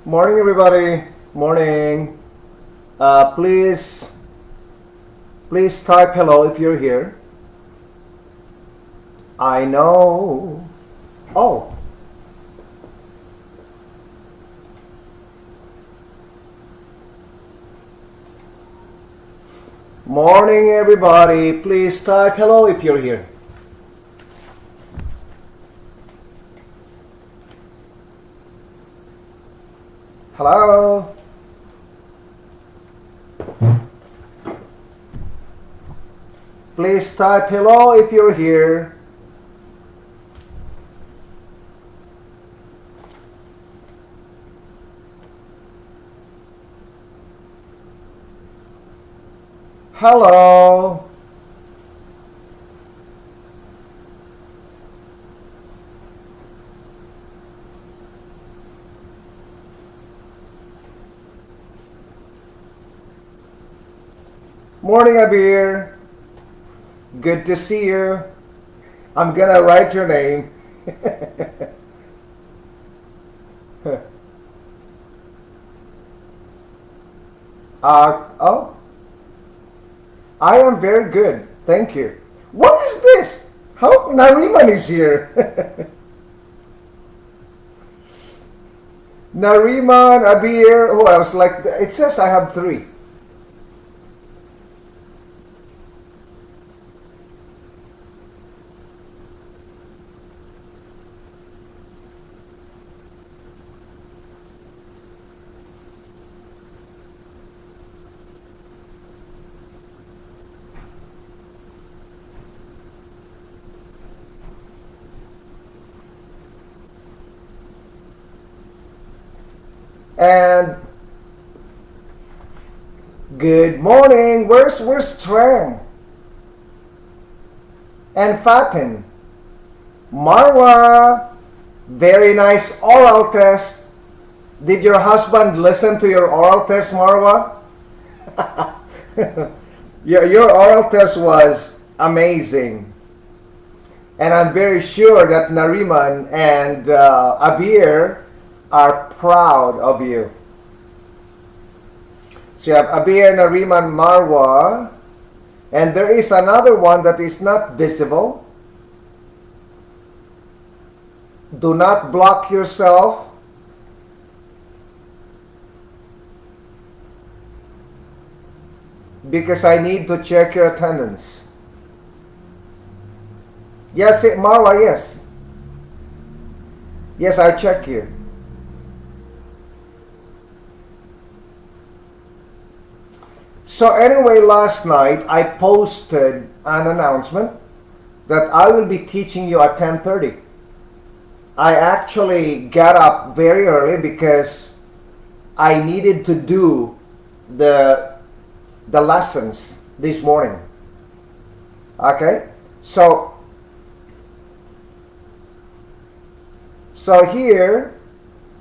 Morning, everybody. Morning. Please type hello if you're here. I know. Oh, morning, everybody. Please type hello if you're here. Hello. Please type hello if you're here. Hello. Morning, Abir. Good to see you. I'm gonna write your name. Oh, I am very good. Thank you. What is this? How Nariman is here? Nariman, Abir, who else? Like it says I have three. And good morning. Where's Trang and Fatin? Marwa, very nice oral test. Did your husband listen to your oral test, Marwa? Your oral test was amazing. And I'm very sure that Nariman and Abir are proud of you. So you have Abir, Nariman, Marwa, and there is another one that is not visible. Do not block yourself. Because I need to check your attendance. Yes, Marwa, yes. Yes, I check you. So anyway, last night I posted an announcement that I will be teaching you at 10:30. I actually got up very early because I needed to do the lessons this morning. Okay? So here,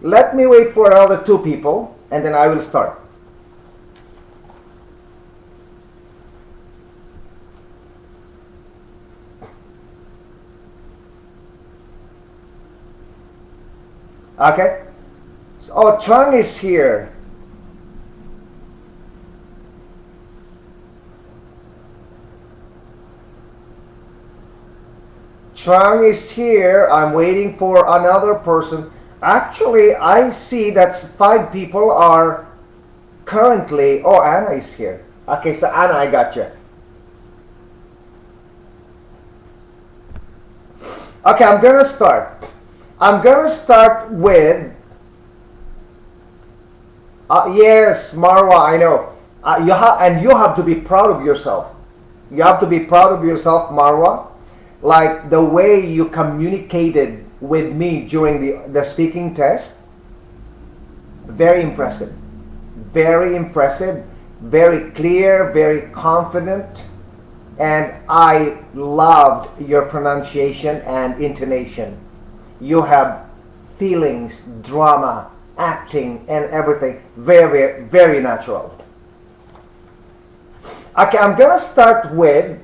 let me wait for another two people and then I will start. Okay? Oh, Chung is here. Chung is here. I'm waiting for another person. Actually, I see that 5 people are currently. Oh, Anna is here. Okay, so Anna, I got you. Okay, I'm gonna start. I'm gonna start with. Yes, Marwa, I know. You have to be proud of yourself. You have to be proud of yourself, Marwa. Like the way you communicated with me during the speaking test. Very impressive. Very impressive. Very clear. Very confident. And I loved your pronunciation and intonation. You have feelings, drama, acting, and everything. Very, very natural. Okay, I'm gonna start with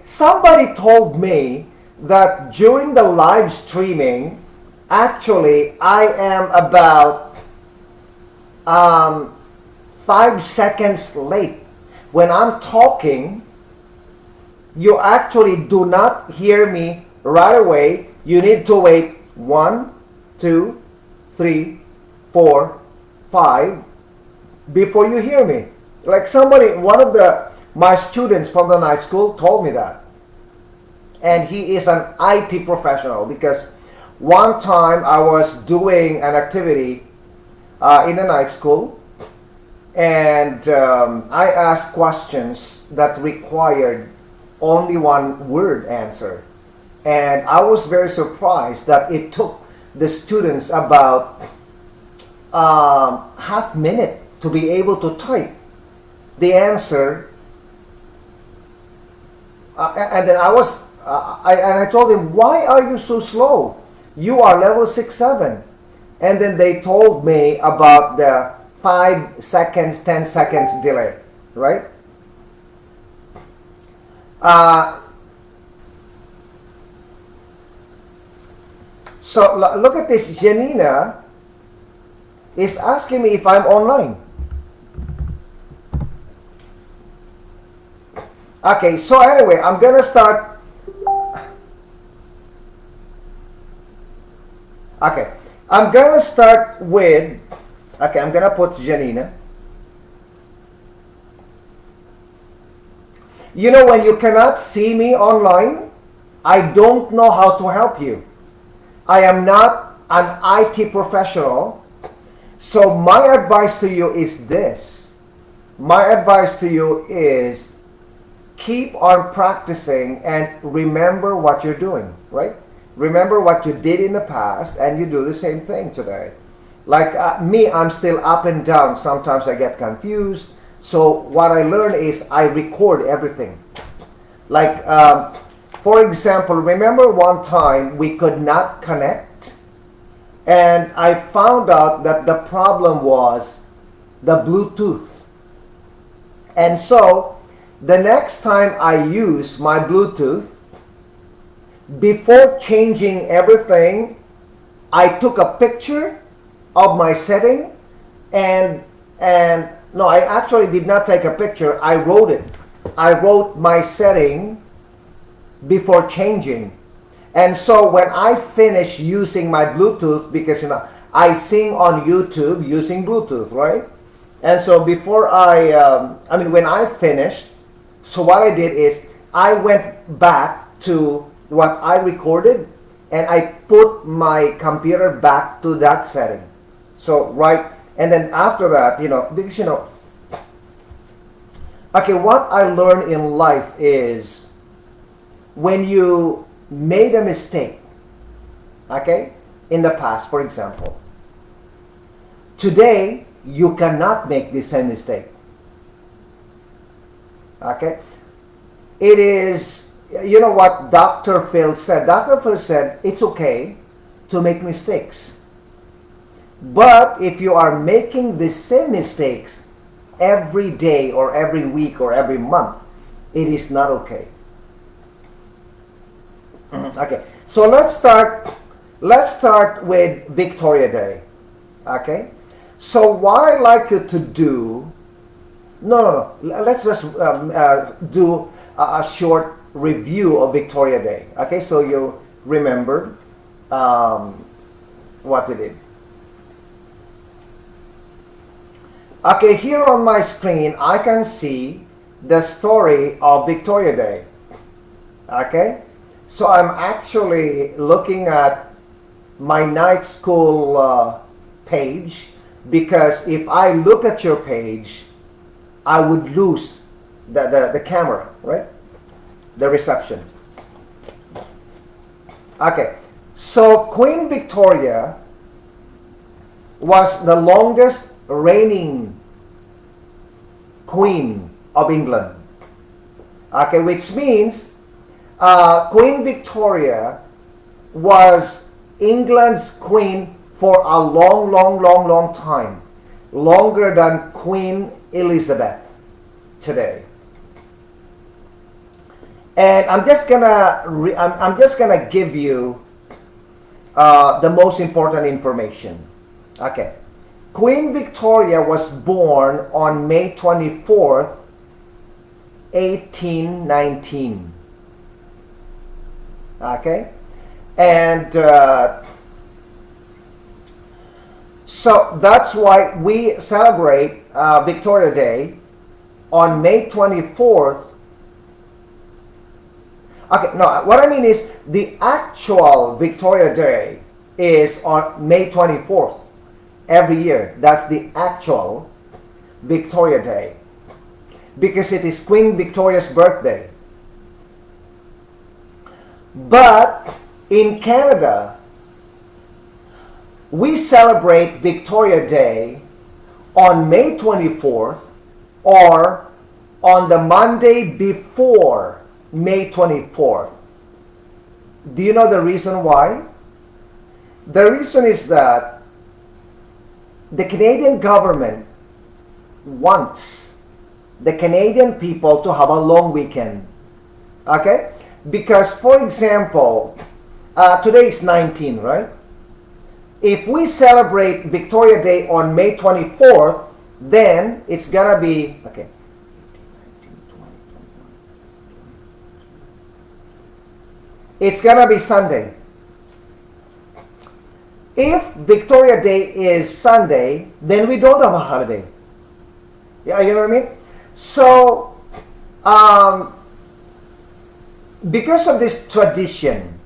somebody told me that during the live streaming Actually, I am about 5 seconds late. When I'm talking, you actually do not hear me right away. You need to wait 1, 2, 3, 4, 5 before you hear me. Like one of my students from the night school told me that. And he is an IT professional, because one time I was doing an activity in the night school, and I asked questions that required only one word answer. And I was very surprised that it took the students about half minute to be able to type the answer. And then I told him, why are you so slow? You are level 6, 7. And then they told me about the 5 seconds, 10 seconds delay, right? So look at this. Janina is asking me if I'm online. Okay, so anyway, I'm gonna start. Okay, I'm gonna start with. Okay, I'm gonna put Janina. You know, when you cannot see me online, I don't know how to help you. I am not an IT professional. So my advice to you is this. My advice to you is keep on practicing and remember what you're doing, right? Remember what you did in the past, and you do the same thing today. Like me, I'm still up and down. Sometimes I get confused. So what I learn is I record everything. Like, for example, remember one time we could not connect, and I found out that the problem was the Bluetooth. And so the next time I use my Bluetooth, before changing everything, I took a picture of my setting, and no, I actually did not take a picture. I wrote it. I wrote my setting before changing. And so when I finish using my Bluetooth, because I sing on YouTube using Bluetooth, right? And so before when I finished, so what I did is I went back to what I recorded, and I put my computer back to that setting. So right, and then after that, because okay, what I learned in life is when you made a mistake, okay, in the past, for example, today you cannot make the same mistake. Okay, it is. You know what Dr. Phil said? Dr. Phil said it's okay to make mistakes. But if you are making the same mistakes every day or every week or every month, it is not okay. Okay, so let's start with Victoria Day. Okay, so what I like you to do, no, let's just do a short review of Victoria Day. Okay, so you remember what we did. Okay, here on my screen I can see the story of Victoria Day. Okay, so I'm actually looking at my night school page, because if I look at your page, I would lose the camera, right? The reception. Okay, so Queen Victoria was the longest reigning queen of England. Okay, which means Queen Victoria was England's queen for a long time, longer than Queen Elizabeth today. And I'm just gonna give you the most important information. Okay. Queen Victoria was born on May 24th, 1819. Okay. And so that's why we celebrate Victoria Day on May 24th. Okay, no, what I mean is the actual Victoria Day is on May 24th every year. That's the actual Victoria Day because it is Queen Victoria's birthday. But in Canada, we celebrate Victoria Day on May 24th or on the Monday before May 24th. Do you know the reason why? The reason is that the Canadian government wants the Canadian people to have a long weekend. Okay? Because, for example, today is 19, right? If we celebrate Victoria Day on May 24th, then it's gonna be, okay, it's gonna be Sunday. If Victoria Day is Sunday, then we don't have a holiday. Yeah, you know what I mean? So, because of this tradition,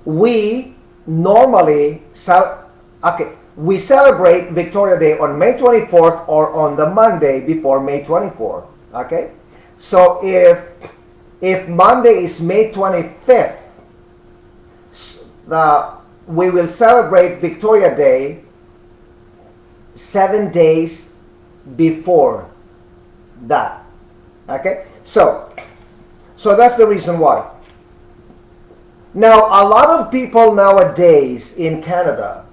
we normally we celebrate Victoria Day on May 24th or on the Monday before May 24th. Okay, so if Monday is May 25th, we will celebrate Victoria Day 7 days before that. Okay, so that's the reason why. Now, a lot of people nowadays in Canada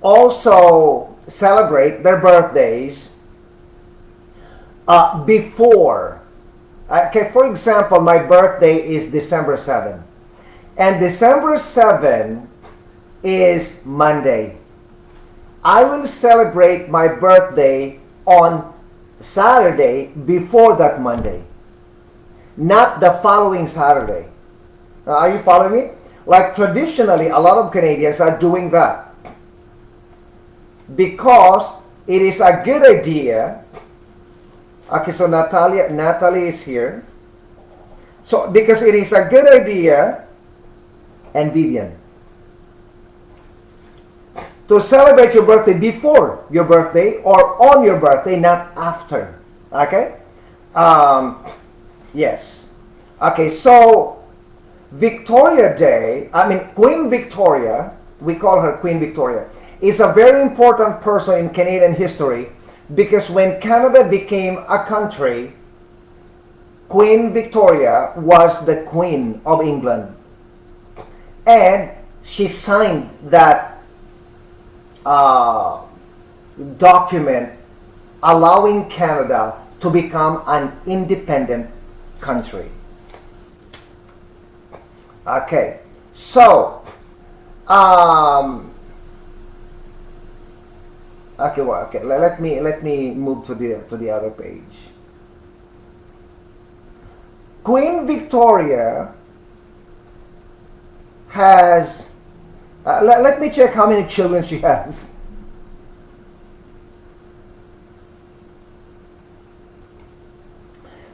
also celebrate their birthdays before. Okay, for example, my birthday is December 7. And December 7 is Monday. I will celebrate my birthday on Saturday before that Monday, not the following Saturday. Are you following me? Like traditionally, a lot of Canadians are doing that because it is a good idea. Okay, so Natalie is here. So because it is a good idea, and Vivian, to celebrate your birthday before your birthday or on your birthday, not after. Okay? Yes. Okay, so Victoria Day, Queen Victoria, we call her Queen Victoria, is a very important person in Canadian history because when Canada became a country, Queen Victoria was the Queen of England. And she signed that document allowing Canada to become an independent country. Okay, so let me move to the other page. Queen Victoria has let me check how many children she has.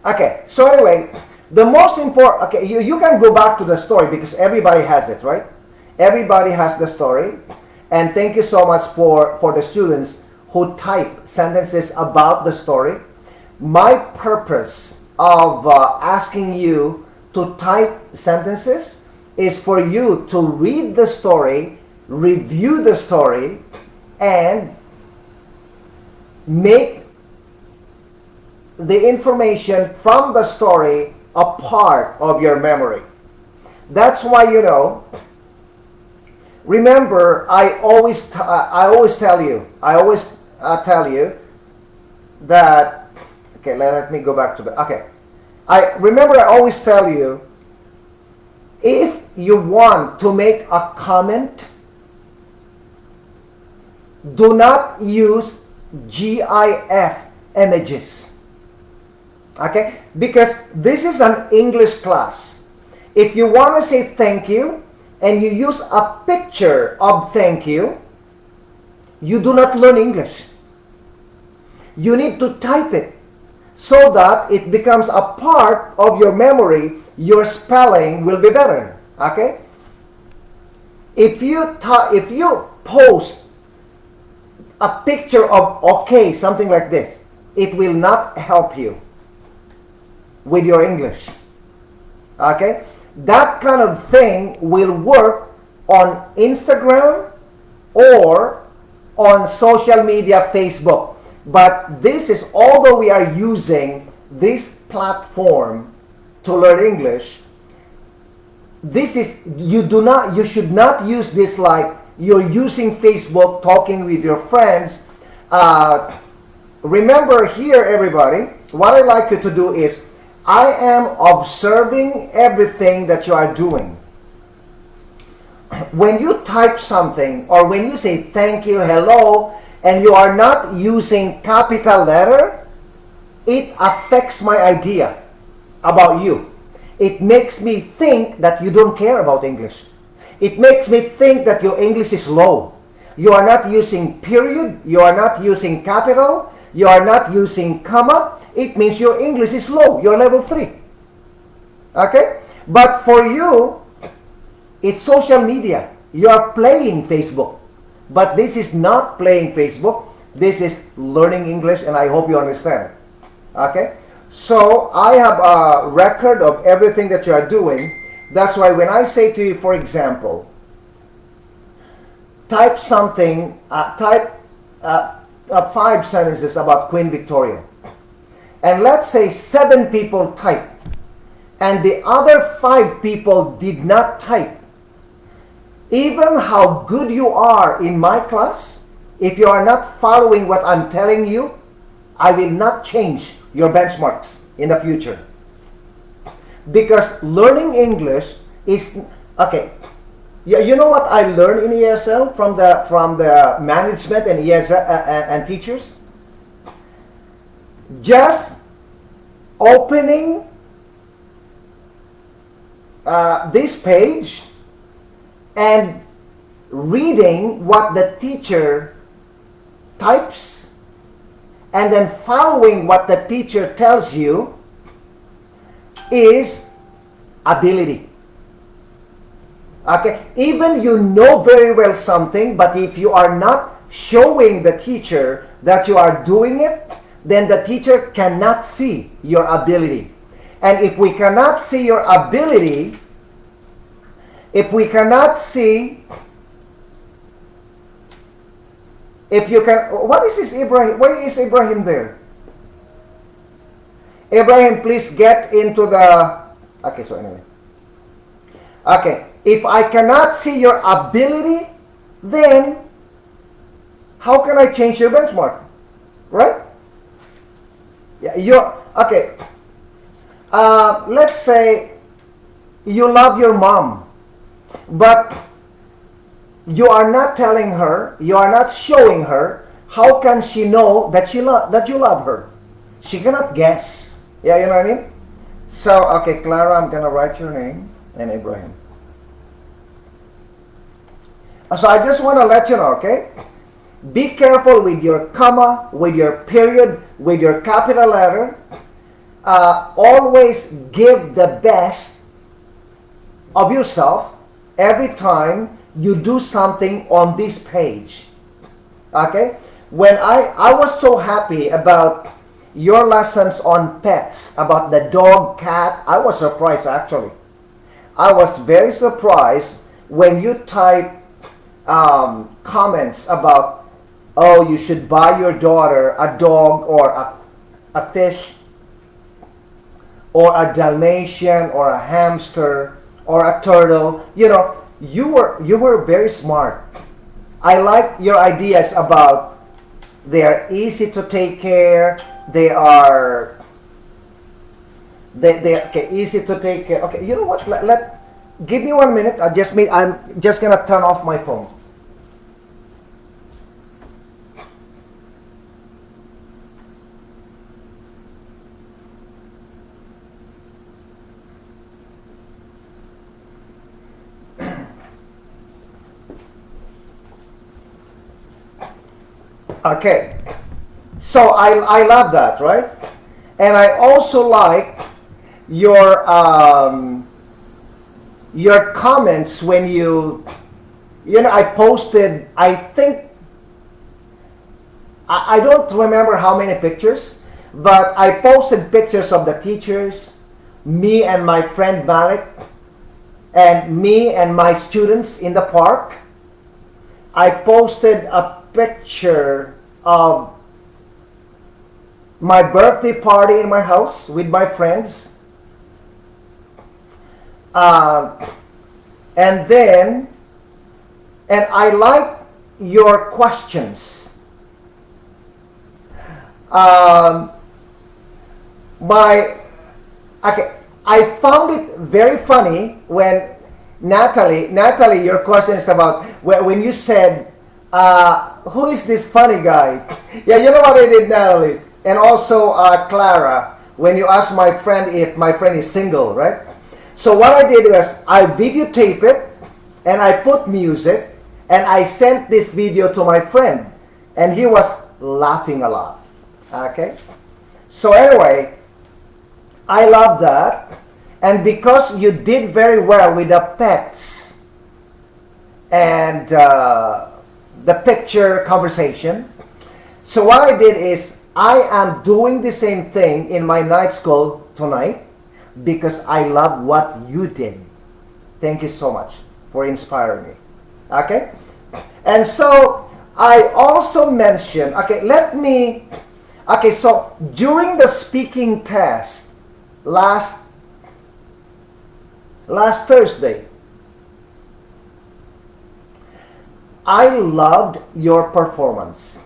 Okay, so anyway, the most important, okay, you can go back to the story because everybody has it, right? Everybody has the story. And thank you so much for the students who type sentences about the story. My purpose of asking you to type sentences is for you to read the story, review the story, and make the information from the story a part of your memory. That's why, remember, I always tell you that, okay, let me go back to the, okay. I always tell you, if you want to make a comment, do not use GIF images. Okay? Because this is an English class. If you want to say thank you and you use a picture of thank you, you do not learn English. You need to type it so that it becomes a part of your memory. Your spelling will be better. Okay? If you post a picture of okay, something like this, it will not help you with your English. Okay? That kind of thing will work on Instagram or on social media, Facebook. But this is, although we are using this platform to learn English, this is, you should not use this like you're using Facebook talking with your friends. Remember here, everybody, what I like you to do is, I am observing everything that you are doing. When you type something or when you say thank you, hello, and you are not using capital letter, it affects my idea about you. It makes me think that you don't care about English. It makes me think that your English is low. You are not using period, you are not using capital, you are not using comma. It means your English is low. You're level 3. Okay? But for you, it's social media. You are playing Facebook. But this is not playing Facebook. This is learning English, and I hope you understand. Okay? So I have a record of everything that you are doing. That's why when I say to you, for example, type something, type 5 sentences about Queen Victoria. And let's say 7 people type, and the other 5 people did not type. Even how good you are in my class, if you are not following what I'm telling you, I will not change your benchmarks in the future. Because learning English is, okay, you know what I learned in ESL from the management and ESL and teachers? Just opening this page and reading what the teacher types and then following what the teacher tells you is ability. Okay, even you know very well something, but if you are not showing the teacher that you are doing it, then the teacher cannot see your ability. And if we cannot see your ability, if we cannot see, if you can, what is this, Ibrahim? Why is Ibrahim there? Ibrahim, please get into the, okay, so anyway. Okay, if I cannot see your ability, then how can I change your benchmark? Right? Yeah, you're, okay. Let's say you love your mom, but you are not telling her, you are not showing her, how can she know that that you love her? She cannot guess. Yeah, you know what I mean? So, okay, Clara, I'm going to write your name, and Ibrahim. So I just want to let you know, okay? Be careful with your comma, with your period, with your capital letter. Always give the best of yourself every time you do something on this page. Okay? When I was so happy about your lessons on pets, about the dog, cat, I was surprised actually. I was very surprised when you type comments about, oh, you should buy your daughter a dog or a fish or a Dalmatian or a hamster or a turtle. You know, you were very smart. I like your ideas about they are easy to take care. They are okay, easy to take care. Okay, you know what? Give me 1 minute. I'm just gonna turn off my phone. Okay. So I love that, right? And I also like your comments when I posted, I think, I don't remember how many pictures, but I posted pictures of the teachers, me and my friend Malik, and me and my students in the park. I posted a picture of my birthday party in my house with my friends. And I like your questions. I found it very funny when Natalie, your question is about when you said, who is this funny guy? Yeah, you know what I did, Natalie? And also Clara, when you asked my friend if my friend is single, right? So what I did was I videotape it and I put music and I sent this video to my friend and he was laughing a lot. Okay? So anyway, I love that. And because you did very well with the pets and the picture conversation, so what I did is I am doing the same thing in my night school tonight because I love what you did. Thank you so much for inspiring me. Okay? And so I also mentioned, so during the speaking test last Thursday, I loved your performance.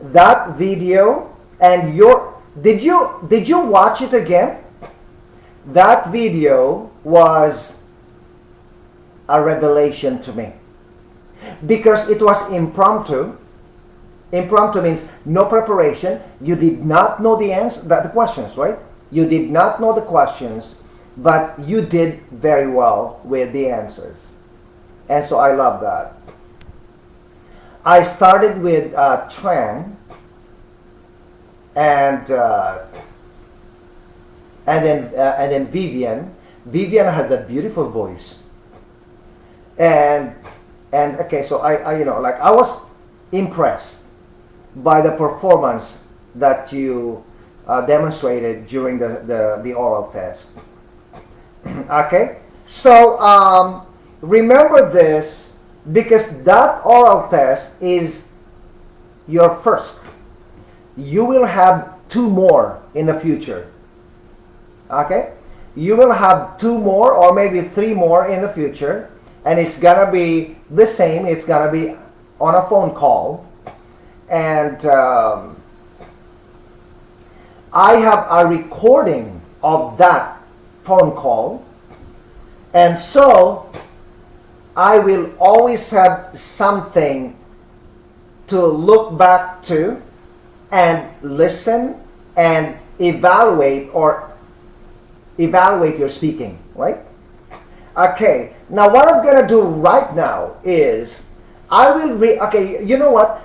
That video and did you watch it again? That video was a revelation to me because it was impromptu. Impromptu means no preparation. You did not know the answer, the questions, right? You did not know the questions, but you did very well with the answers. And so I love that. I started with Tran, and then Vivian. Vivian had that beautiful voice, and okay, so I was impressed by the performance that you demonstrated during the oral test. Okay, so remember this. Because that oral test is your first. You will have 2 more in the future. Okay? You will have 2 more or maybe 3 more in the future. And it's going to be the same. It's going to be on a phone call. And I have a recording of that phone call. And so I will always have something to look back to and listen and evaluate your speaking, right? Okay, now what I'm going to do right now is I will you know what?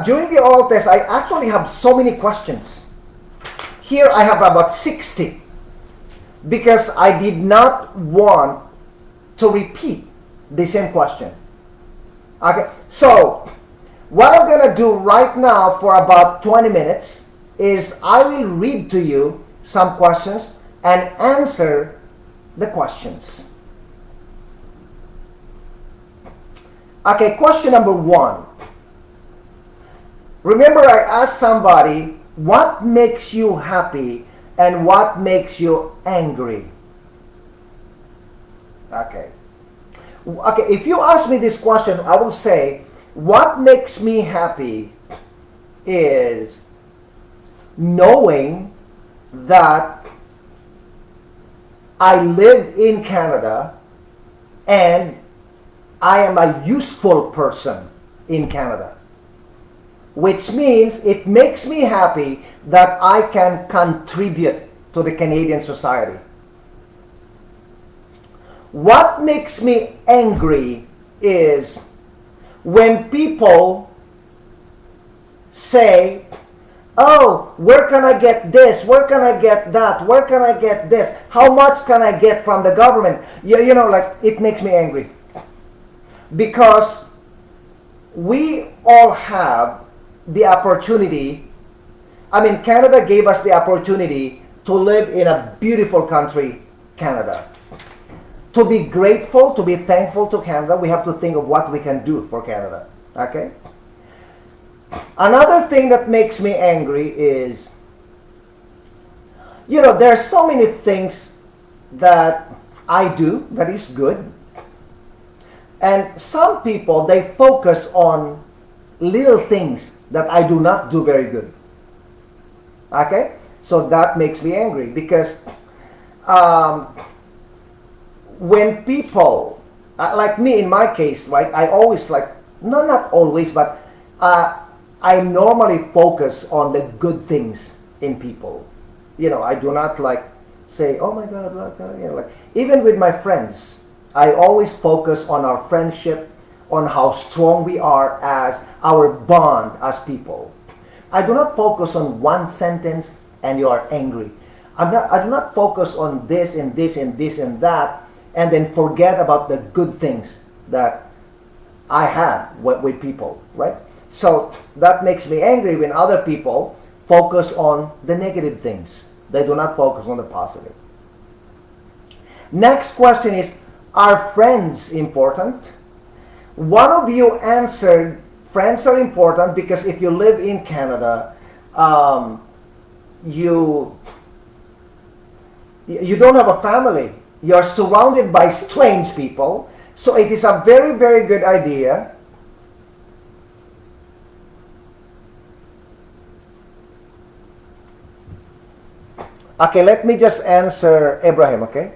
During the oral test, I actually have so many questions. Here I have about 60 because I did not want to repeat the same question. Okay, so what I'm going to do right now for about 20 minutes is I will read to you some questions and answer the questions. Okay, question number 1. Remember, I asked somebody, what makes you happy and what makes you angry? Okay, if you ask me this question, I will say, what makes me happy is knowing that I live in Canada and I am a useful person in Canada, which means it makes me happy that I can contribute to the Canadian society. What makes me angry is when people say, oh, where can I get this? Where can I get that? Where can I get this? How much can I get from the government? You know, like, it makes me angry. Because we all have the opportunity. I mean, Canada gave us the opportunity to live in a beautiful country, Canada. To be grateful, to be thankful to Canada, we have to think of what we can do for Canada. Okay? Another thing that makes me angry is, you know, there are so many things that I do that is good. And some people, they focus on little things that I do not do very good. Okay? So that makes me angry because when people, like me in my case, right, I always like, no, not always, but I normally focus on the good things in people. You know, I do not like say, oh my God, you know, like, even with my friends, I always focus on our friendship, on how strong we are as our bond as people. I do not focus on one sentence and you are angry. I do not focus on this and this and this and that and then forget about the good things that I have with people, right? So that makes me angry when other people focus on the negative things. They do not focus on the positive. Next question is, are friends important? One of you answered, friends are important because if you live in Canada, you don't have a family. You're surrounded by strange people. So it is a very, very good idea Okay, let me just answer Abraham, okay?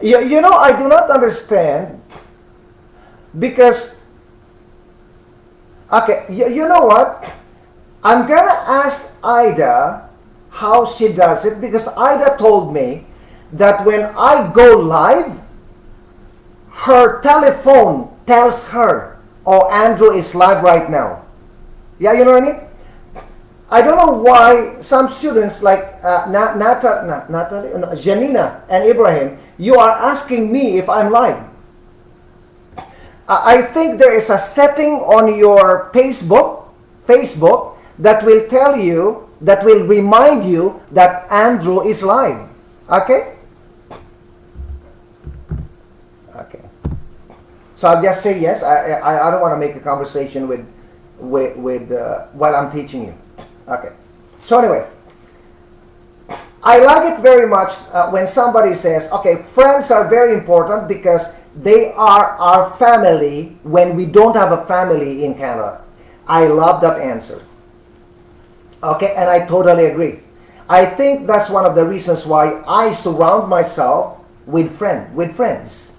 You know, I do not understand because, okay, you know what? I'm going to ask Ida how she does it because Ida told me that when I go live, her telephone tells her, oh, Andrew is live right now. Yeah, you know what I mean? I don't know why some students like Janina and Ibrahim, you are asking me if I'm live. I think there is a setting on your Facebook that will tell you, that will remind you that Andrew is live. Okay? Okay. So I'll just say yes. I don't want to make a conversation with while I'm teaching you. Okay. So anyway, I like it very much when somebody says, okay, friends are very important because they are our family when we don't have a family in Canada. I love that answer. Okay, and I totally agree. I think that's one of the reasons why I surround myself with friends.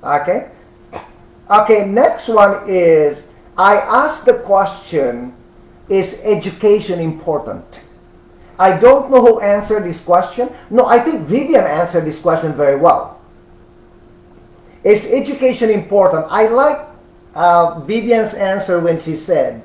Okay? Okay, next one is, I asked the question, is education important? I don't know who answered this question. No, I think Vivian answered this question very well. Is education important? I like Vivian's answer when she said,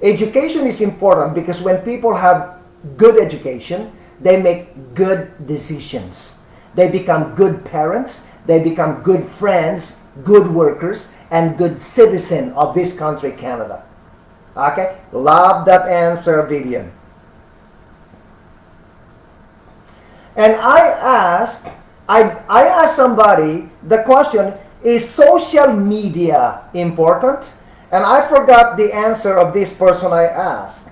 education is important because when people have good education, they make good decisions. They become good parents, they become good friends, good workers, and good citizens of this country, Canada. Okay? Love that answer, Vivian. And I asked somebody the question, is social media important? And I forgot the answer of this person I asked.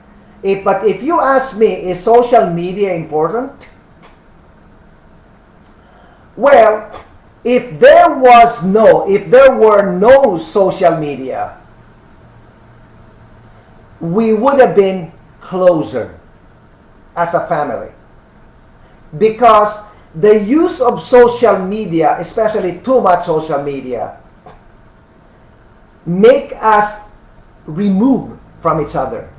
But if you ask me, is social media important? Well, if there were no social media, we would have been closer. as a family. Because the use of social media, especially too much social media, make us remove from each other.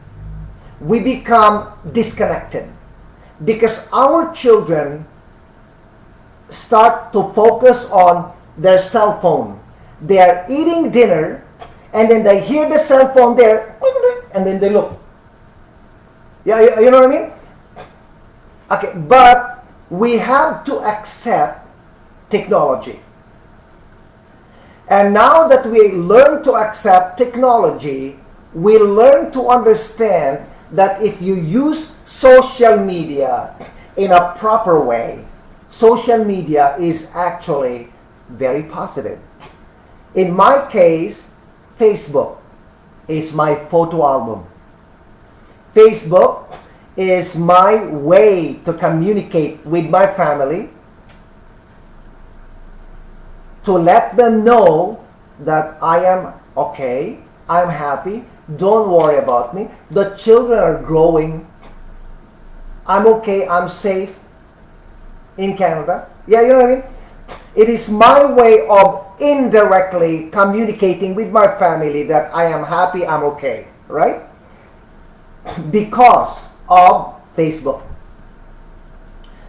We become disconnected because our children start to focus on their cell phone. They are eating dinner and then they hear the cell phone there and then they look. Yeah, you know what I mean? Okay, but we have to accept technology. And now that we learn to accept technology, we learn to understand that if you use social media in a proper way, social media is actually very positive. In my case, Facebook is my photo album. Facebook is my way to communicate with my family, to let them know that I am okay, I'm happy, don't worry about me, the children are growing, I'm okay, I'm safe in Canada. Yeah, you know what I mean? It is my way of indirectly communicating with my family that I am happy, I'm okay, right? Because of Facebook.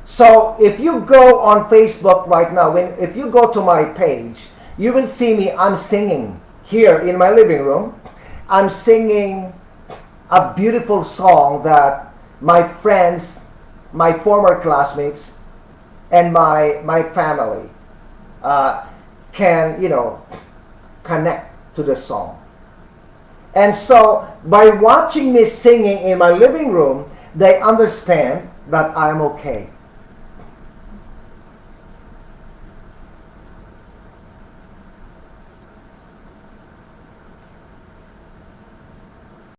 So if you go on Facebook right now, if you go to my page, you will see me, I'm singing here in my living room. I'm singing a beautiful song that my friends, my former classmates, and my family can, connect to the song. And so by watching me singing in my living room, they understand that I'm okay.